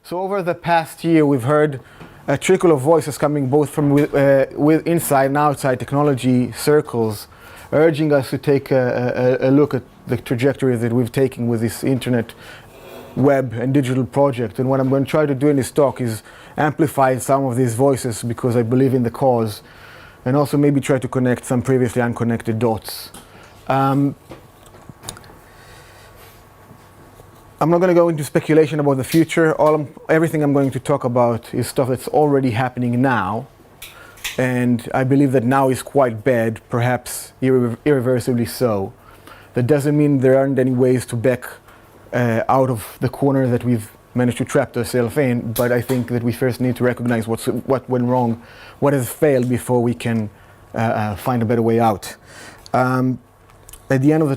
So over the past year, we've heard a trickle of voices coming both from inside and outside technology circles, urging us to take a look at the trajectory that we've taken with this internet, web and digital project. And what I'm going to try to do in this talk is amplify some of these voices because I believe in the cause, and also maybe try to connect some previously unconnected dots. I'm not going to go into speculation about the future. Everything I'm going to talk about is stuff that's already happening now. And I believe that now is quite bad, perhaps irreversibly so. That doesn't mean there aren't any ways to back out of the corner that we've managed to trap ourselves in, but I think that we first need to recognize what went wrong, what has failed before we can find a better way out. At the end of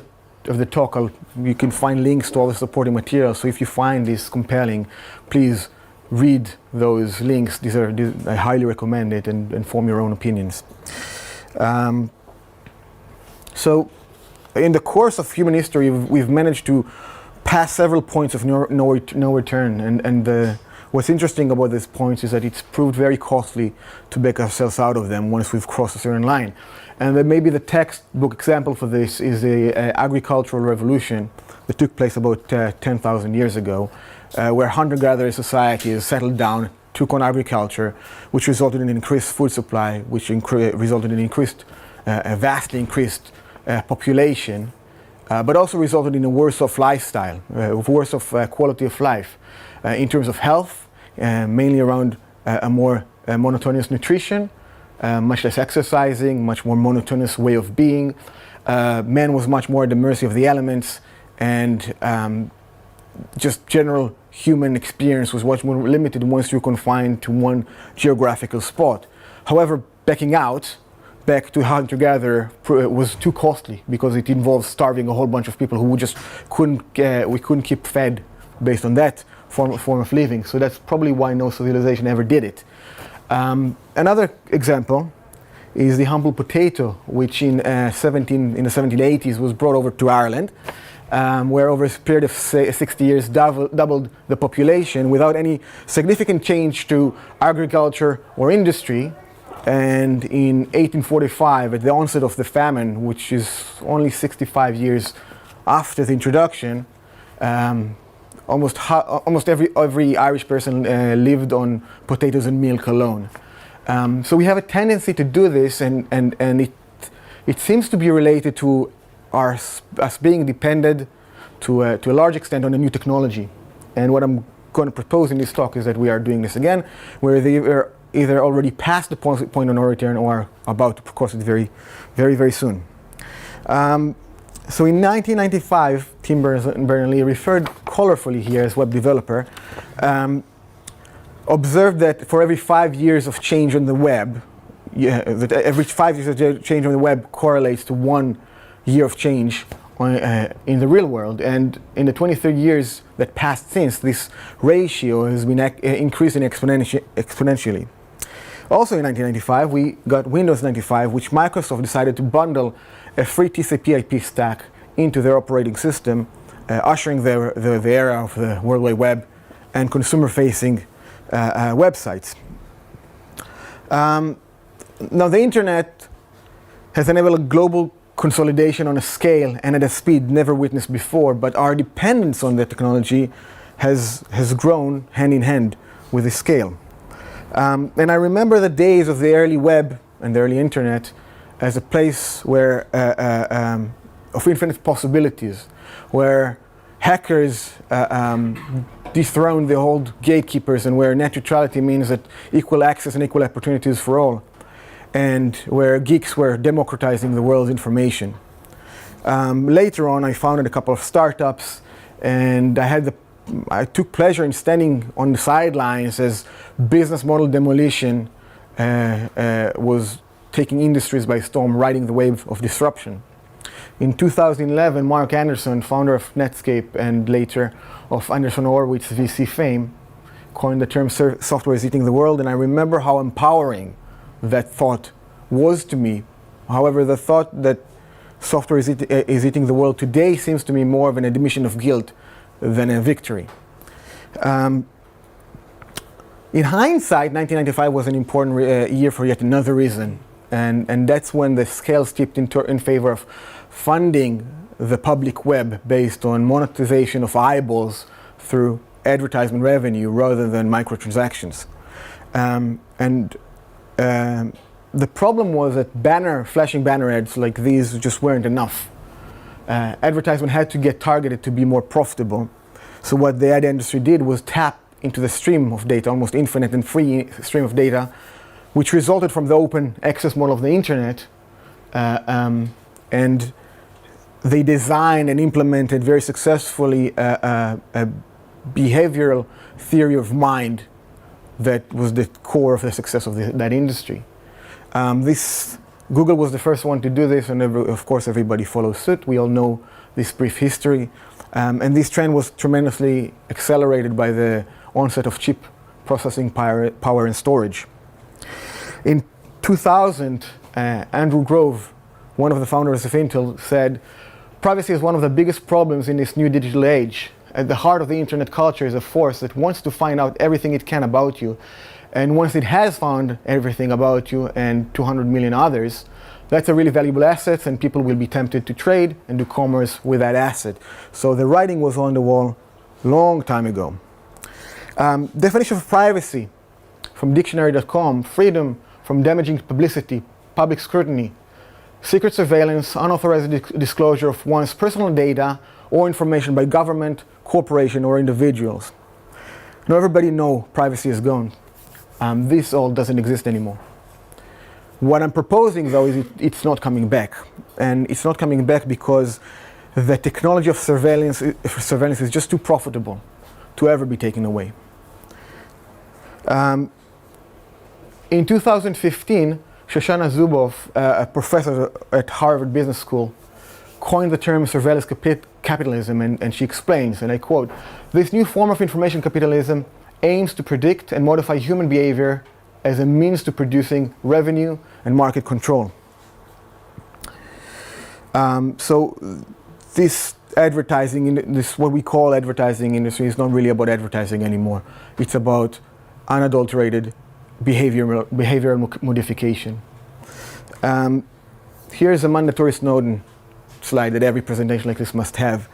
the talk, you can find links to all the supporting materials. So if you find this compelling, please read those links. I highly recommend it and form your own opinions. So in the course of human history, we've managed to pass several points of no return. And what's interesting about these points is that it's proved very costly to back ourselves out of them once we've crossed a certain line. And then maybe the textbook example for this is the agricultural revolution that took place about 10,000 years ago, where hunter-gatherer societies settled down, took on agriculture, which resulted in increased food supply, which resulted in vastly increased population, but also resulted in a worse-off lifestyle, worse-off quality of life in terms of health, mainly around a more monotonous nutrition, much less exercising, much more monotonous way of being. Man was much more at the mercy of the elements, and just general human experience was much more limited once you're confined to one geographical spot. However, back to hunter-gatherer was too costly because it involves starving a whole bunch of people who we couldn't keep fed based on that form of living. So that's probably why no civilization ever did it. Another example is the humble potato, which in the 1780s was brought over to Ireland, where over a period of 60 years doubled the population without any significant change to agriculture or industry. And in 1845, at the onset of the famine, which is only 65 years after the introduction, almost every Irish person lived on potatoes and milk alone. So we have a tendency to do this, and it seems to be related to us being dependent to a large extent on a new technology. And what I'm going to propose in this talk is that we are doing this again, where they are either already past the point of no return or about to cross it very, very, very soon. So in 1995, Tim Berners-Lee, referred colorfully here as web developer, observed that for every 5 years of change on the web, that every 5 years of change on the web correlates to 1 year of change in the real world. And in the 23 years that passed since, this ratio has been increasing exponentially. Also in 1995, we got Windows 95, which Microsoft decided to bundle a free TCP/IP stack into their operating system, ushering the era of the World Wide Web and consumer-facing websites. Now the internet has enabled a global consolidation on a scale and at a speed never witnessed before, but our dependence on the technology has grown hand in hand with the scale. And I remember the days of the early web and the early internet as a place where of infinite possibilities, where hackers dethroned the old gatekeepers, and where net neutrality means that equal access and equal opportunities for all, and where geeks were democratizing the world's information. Later on, I founded a couple of startups, and I took pleasure in standing on the sidelines as business model demolition was taking industries by storm, riding the wave of disruption. In 2011, Mark Anderson, founder of Netscape and later of Andreessen Horowitz VC fame, coined the term software is eating the world, and I remember how empowering that thought was to me. However, the thought that software is eating the world today seems to me more of an admission of guilt than a victory. In hindsight, 1995 was an important year for yet another reason. And that's when the scales tipped in favor of funding the public web based on monetization of eyeballs through advertisement revenue rather than microtransactions. The problem was that flashing banner ads like these just weren't enough. Advertisement had to get targeted to be more profitable. So what the ad industry did was tap into the stream of data, almost infinite and free stream of data, which resulted from the open access model of the internet. And they designed and implemented very successfully a behavioral theory of mind that was the core of the success of that industry. Google was the first one to do this, and of course everybody follows suit. We all know this brief history. And this trend was tremendously accelerated by the onset of chip processing power and storage. In 2000, Andrew Grove, one of the founders of Intel, said, "Privacy is one of the biggest problems in this new digital age. At the heart of the internet culture is a force that wants to find out everything it can about you. And once it has found everything about you and 200 million others, that's a really valuable asset, and people will be tempted to trade and do commerce with that asset." So the writing was on the wall long time ago. Definition of privacy from dictionary.com: freedom from damaging publicity, public scrutiny, secret surveillance, unauthorized disclosure of one's personal data or information by government, corporation, or individuals. Now everybody knows privacy is gone. This all doesn't exist anymore. What I'm proposing, though, is it's not coming back. And it's not coming back because the technology of surveillance is just too profitable to ever be taken away. In 2015, Shoshana Zuboff, a professor at Harvard Business School, coined the term surveillance capitalism, and she explains, and I quote, "This new form of information capitalism aims to predict and modify human behavior as a means to producing revenue and market control." So this what we call advertising industry is not really about advertising anymore. It's about unadulterated behavioral modification. Here's a mandatory Snowden slide that every presentation like this must have.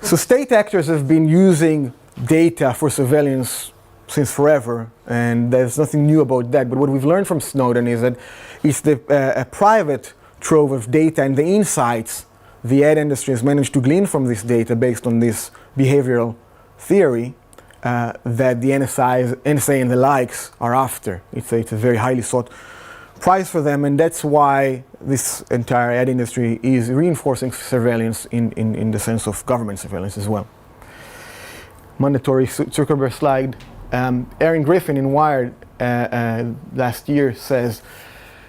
So state actors have been using data for surveillance since forever, and there's nothing new about that. But what we've learned from Snowden is that it's a private trove of data and the insights the ad industry has managed to glean from this data based on this behavioral theory that the NSA and the likes are after. It's a very highly sought prize for them, and that's why this entire ad industry is reinforcing surveillance in the sense of government surveillance as well. Mandatory Zuckerberg slide. Aaron Griffin in Wired last year says,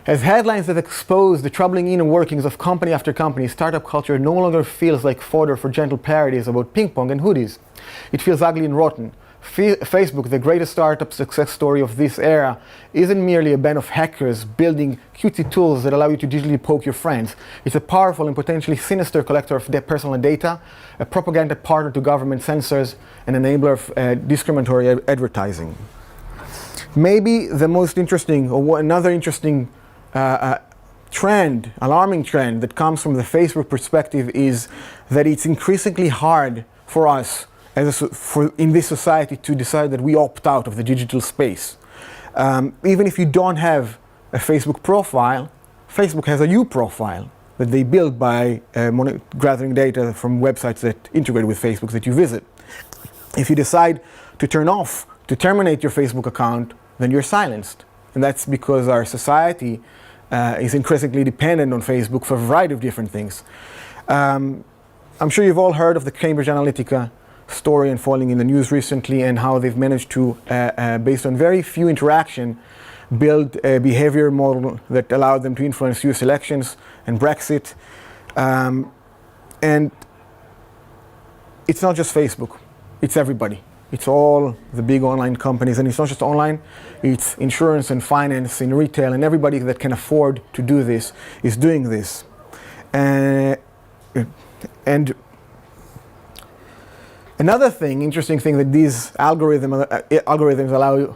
"As headlines that expose the troubling inner workings of company after company, startup culture no longer feels like fodder for gentle parodies about ping pong and hoodies. It feels ugly and rotten. Facebook, the greatest startup success story of this era, isn't merely a band of hackers building cutesy tools that allow you to digitally poke your friends. It's a powerful and potentially sinister collector of personal data, a propaganda partner to government censors, an enabler of discriminatory advertising." Maybe the most interesting, or another interesting alarming trend that comes from the Facebook perspective is that it's increasingly hard for us in this society to decide that we opt out of the digital space. Even if you don't have a Facebook profile, Facebook has a you profile that they build by gathering data from websites that integrate with Facebook that you visit. If you decide to terminate your Facebook account, then you're silenced. And that's because our society is increasingly dependent on Facebook for a variety of different things. I'm sure you've all heard of the Cambridge Analytica story unfolding in the news recently, and how they've managed to, based on very few interaction, build a behavior model that allowed them to influence US elections and Brexit. And it's not just Facebook, it's everybody. It's all the big online companies, and it's not just online, it's insurance and finance and retail, and everybody that can afford to do this is doing this. And Another interesting thing that these algorithms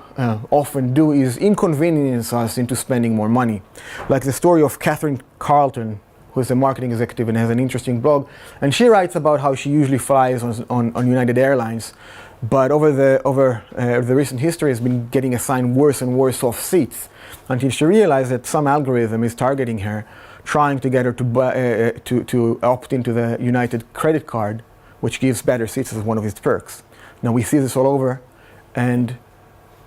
often do is inconvenience us into spending more money. Like the story of Catherine Carlton, who is a marketing executive and has an interesting blog, and she writes about how she usually flies on United Airlines, but over the recent history has been getting assigned worse and worse off seats until she realized that some algorithm is targeting her, trying to get her to opt into the United credit card, which gives better seats as one of its perks. Now we see this all over, and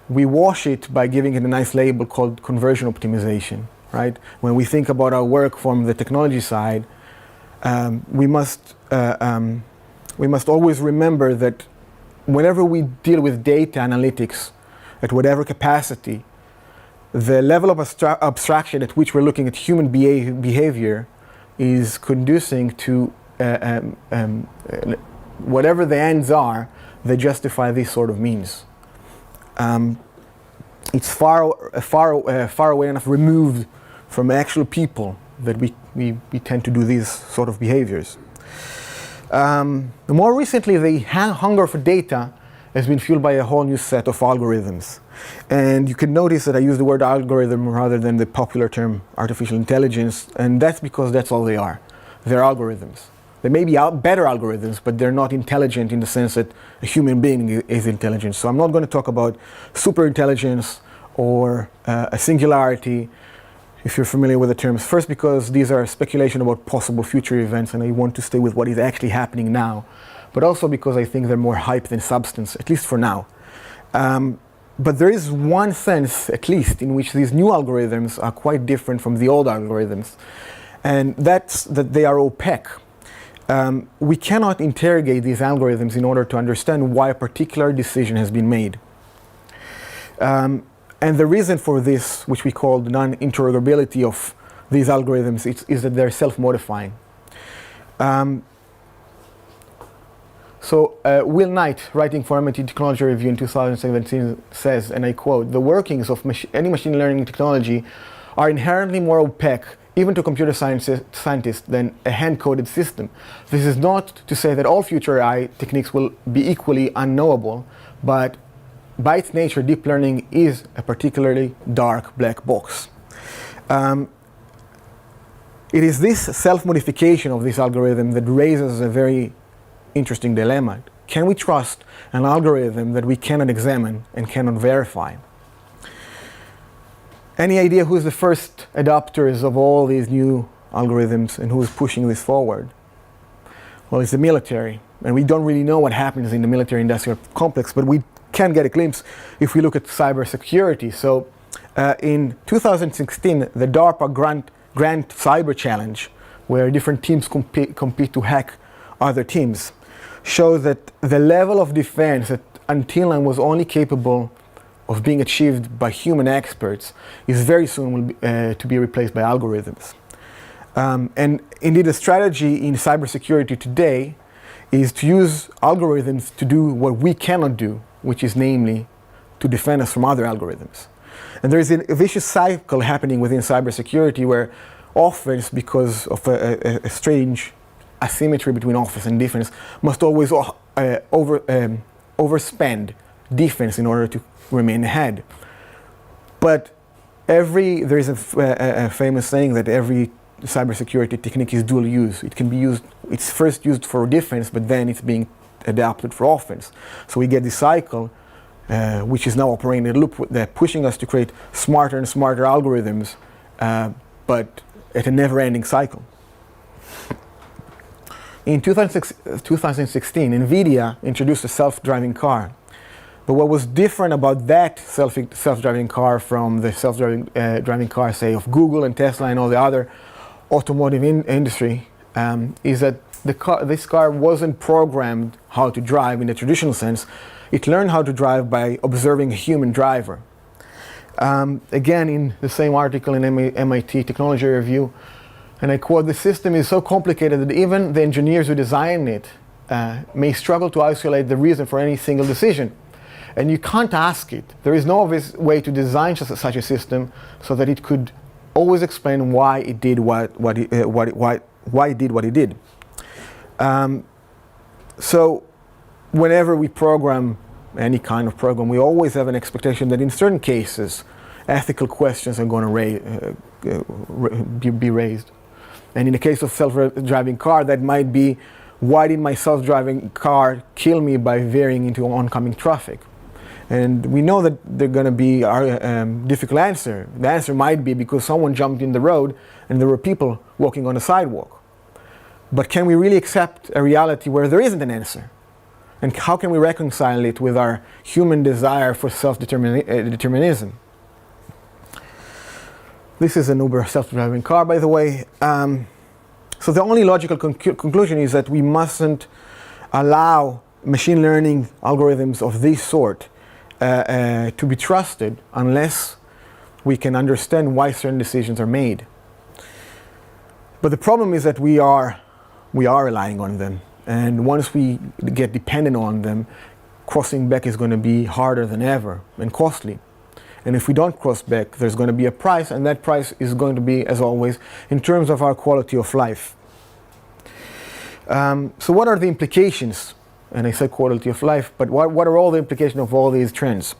we wash it by giving it a nice label called conversion optimization, right? When we think about our work from the technology side, we must always remember that whenever we deal with data analytics at whatever capacity, the level of abstraction at which we're looking at human behavior is conducing to whatever the ends are that justify these sort of means. It's far away enough removed from actual people that we tend to do these sort of behaviors. More recently, the hunger for data has been fueled by a whole new set of algorithms. And you can notice that I use the word algorithm rather than the popular term artificial intelligence, and that's because that's all they are. They're algorithms. They may be better algorithms, but they're not intelligent in the sense that a human being is intelligent. So I'm not going to talk about super intelligence or a singularity, if you're familiar with the terms. First, because these are speculation about possible future events, and I want to stay with what is actually happening now. But also because I think they're more hype than substance, at least for now. But there is one sense, at least, in which these new algorithms are quite different from the old algorithms. And that's that they are opaque. We cannot interrogate these algorithms in order to understand why a particular decision has been made. And the reason for this, which we call the non-interrogability of these algorithms, is that they're self-modifying. So Will Knight, writing for MIT Technology Review in 2017, says, and I quote, "The workings of any machine learning technology are inherently more opaque, even to computer scientists, than a hand-coded system. This is not to say that all future AI techniques will be equally unknowable, but by its nature, deep learning is a particularly dark black box." It is this self-modification of this algorithm that raises a very interesting dilemma. Can we trust an algorithm that we cannot examine and cannot verify? Any idea who's the first adopters of all these new algorithms and who's pushing this forward? Well, it's the military. And we don't really know what happens in the military-industrial complex, but we can get a glimpse if we look at cybersecurity. So in 2016, the DARPA Grant Cyber Challenge, where different teams compete to hack other teams, shows that the level of defense that until now was only capable of being achieved by human experts is very soon to be replaced by algorithms. And indeed, the strategy in cybersecurity today is to use algorithms to do what we cannot do, which is namely to defend us from other algorithms. And there is a vicious cycle happening within cybersecurity where offense, because of a strange asymmetry between offense and defense, must always overspend defense in order to remain ahead. But there is a famous saying that every cybersecurity technique is dual use. It can be used, it's first used for defense, but then it's being adapted for offense. So we get this cycle, which is now operating in a loop, that pushing us to create smarter and smarter algorithms, but at a never-ending cycle. In 2016, NVIDIA introduced a self-driving car. But what was different about that self-driving car from the self-driving car, say, of Google and Tesla and all the other automotive industry, is that this car wasn't programmed how to drive in the traditional sense. It learned how to drive by observing a human driver. Again, in the same article in MIT Technology Review, and I quote, "The system is so complicated that even the engineers who design it may struggle to isolate the reason for any single decision. And you can't ask it. There is no obvious way to design such a system so that it could always explain why it did what it did. So whenever we program any kind of program, we always have an expectation that in certain cases, ethical questions are going to be raised. And in the case of self-driving car, that might be, why did my self-driving car kill me by veering into oncoming traffic? And we know that they're going to be a difficult answer. The answer might be because someone jumped in the road and there were people walking on the sidewalk. But can we really accept a reality where there isn't an answer? And how can we reconcile it with our human desire for self-determinism? This is an Uber self-driving car, by the way. So the only logical conclusion is that we mustn't allow machine learning algorithms of this sort to be trusted unless we can understand why certain decisions are made. But the problem is that we are relying on them. And once we get dependent on them, crossing back is going to be harder than ever and costly. And if we don't cross back, there's going to be a price, and that price is going to be, as always, in terms of our quality of life. So what are the implications? And I said quality of life, but what are all the implications of all these trends?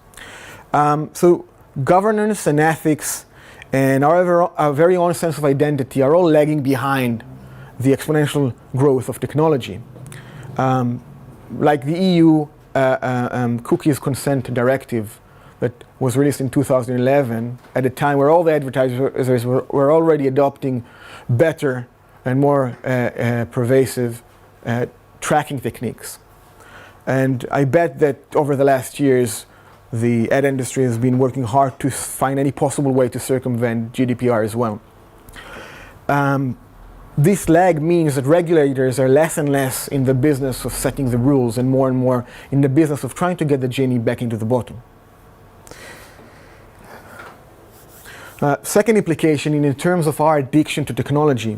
So governance and ethics and our very own sense of identity are all lagging behind the exponential growth of technology. Like the EU cookies consent directive that was released in 2011, at a time where all the advertisers were already adopting better and more pervasive tracking techniques. And I bet that over the last years, the ad industry has been working hard to find any possible way to circumvent GDPR as well. This lag means that regulators are less and less in the business of setting the rules and more in the business of trying to get the genie back into the bottle. Second implication in terms of our addiction to technology.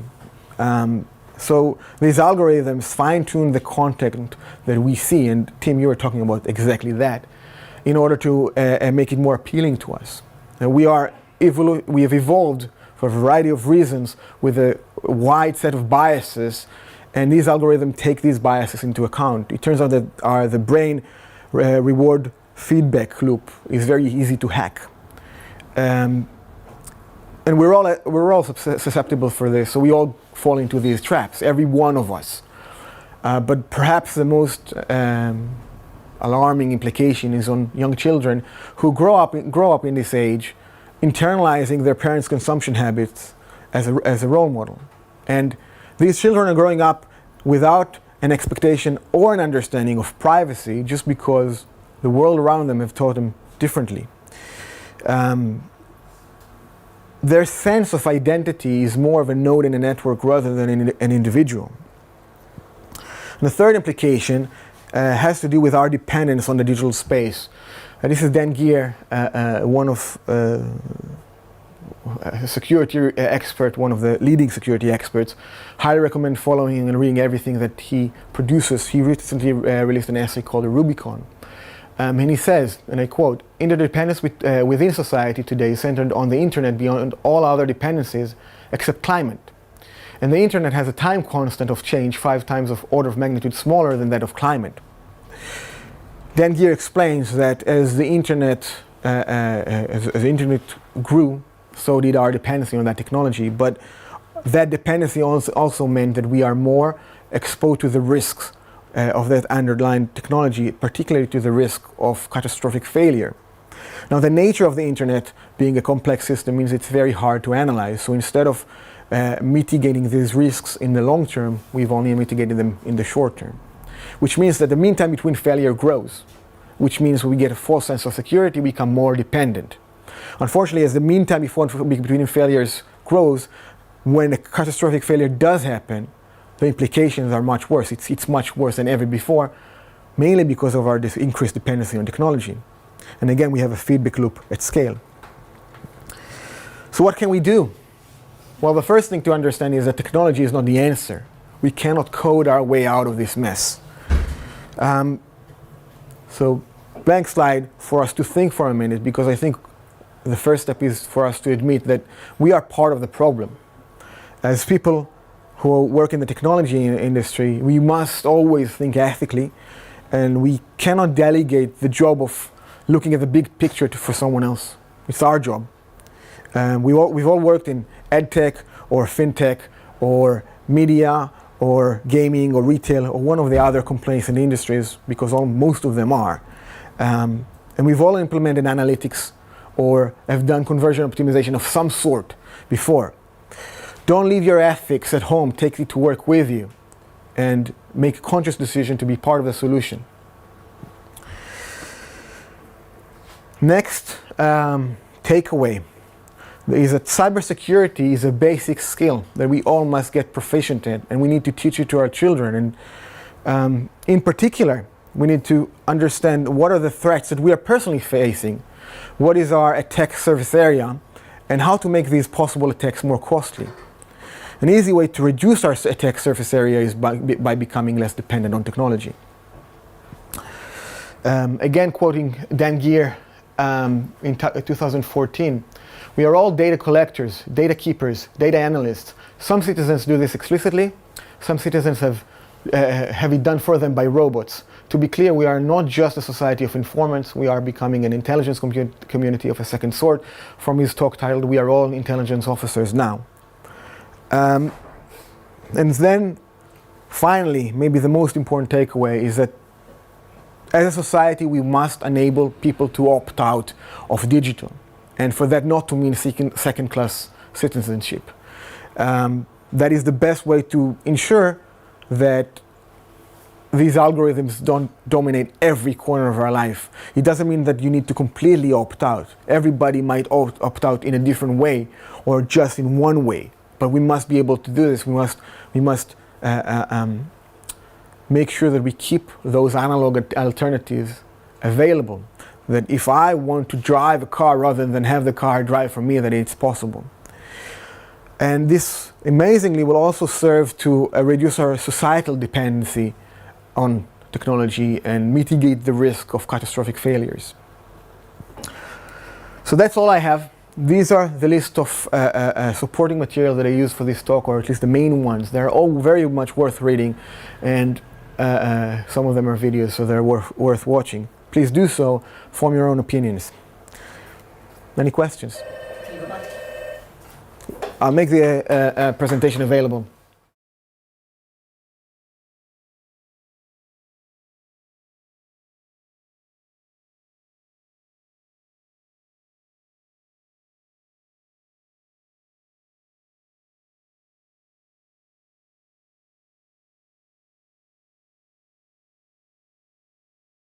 So these algorithms fine-tune the content that we see, and Tim, you were talking about exactly that, in order to make it more appealing to us. We have evolved for a variety of reasons with a wide set of biases, and these algorithms take these biases into account. It turns out that the brain reward feedback loop is very easy to hack. And we're all susceptible for this, so we all fall into these traps, every one of us. But perhaps the most alarming implication is on young children who grow up in this age, internalizing their parents' consumption habits as a role model. And these children are growing up without an expectation or an understanding of privacy, just because the world around them have taught them differently. Their sense of identity is more of a node in a network rather than an individual. And the third implication has to do with our dependence on the digital space. This is Dan Geer, one of a security expert, one of the leading security experts. Highly recommend following him and reading everything that he produces. He recently released an essay called The Rubicon. And he says, and I quote, "Interdependence within society today is centered on the internet beyond all other dependencies except climate. And the internet has a time constant of change 5 times of order of magnitude smaller than that of climate." Dan Geer explains that as the internet grew, so did our dependency on that technology. But that dependency also meant that we are more exposed to the risks of that underlying technology, particularly to the risk of catastrophic failure. Now, the nature of the internet being a complex system means it's very hard to analyze. So instead of mitigating these risks in the long term, we've only mitigated them in the short term. Which means that the mean time between failure grows, which means we get a false sense of security, we become more dependent. Unfortunately, as the mean time between failures grows, when a catastrophic failure does happen, the implications are much worse. It's much worse than ever before, mainly because of our increased dependency on technology. And again, we have a feedback loop at scale. So what can we do? Well, the first thing to understand is that technology is not the answer. We cannot code our way out of this mess. So blank slide for us to think for a minute, because I think the first step is for us to admit that we are part of the problem. As people who work in the technology industry, we must always think ethically And we cannot delegate the job of looking at the big picture for someone else. It's our job. We've all worked in edtech or fintech or media or gaming or retail or one of the other complacent industries, because most of them are. And we've all implemented analytics or have done conversion optimization of some sort before. Don't leave your ethics at home, take it to work with you, and make a conscious decision to be part of the solution. Next takeaway is that cybersecurity is a basic skill that we all must get proficient in, and we need to teach it to our children. And in particular, we need to understand what are the threats that we are personally facing, what is our attack surface area, and how to make these possible attacks more costly. An easy way to reduce our attack surface area is by becoming less dependent on technology. Again, quoting Dan Geer in 2014, we are all data collectors, data keepers, data analysts. Some citizens do this explicitly. Some citizens have it done for them by robots. To be clear, we are not just a society of informants. We are becoming an intelligence community of a second sort. From his talk titled, "We Are All Intelligence Officers Now." And then, finally, maybe the most important takeaway is that as a society, we must enable people to opt out of digital. And for that not to mean second-class citizenship. That is the best way to ensure that these algorithms don't dominate every corner of our life. It doesn't mean that you need to completely opt out. Everybody might opt out in a different way or just in one way. But we must be able to do this. We must make sure that we keep those analog alternatives available. That if I want to drive a car rather than have the car drive for me, that it's possible. And this amazingly will also serve to reduce our societal dependency on technology and mitigate the risk of catastrophic failures. So that's all I have. These are the list of supporting material that I use for this talk, or at least the main ones. They're all very much worth reading, and some of them are videos, so they're worth watching. Please do so, form your own opinions. Any questions? I'll make the presentation available.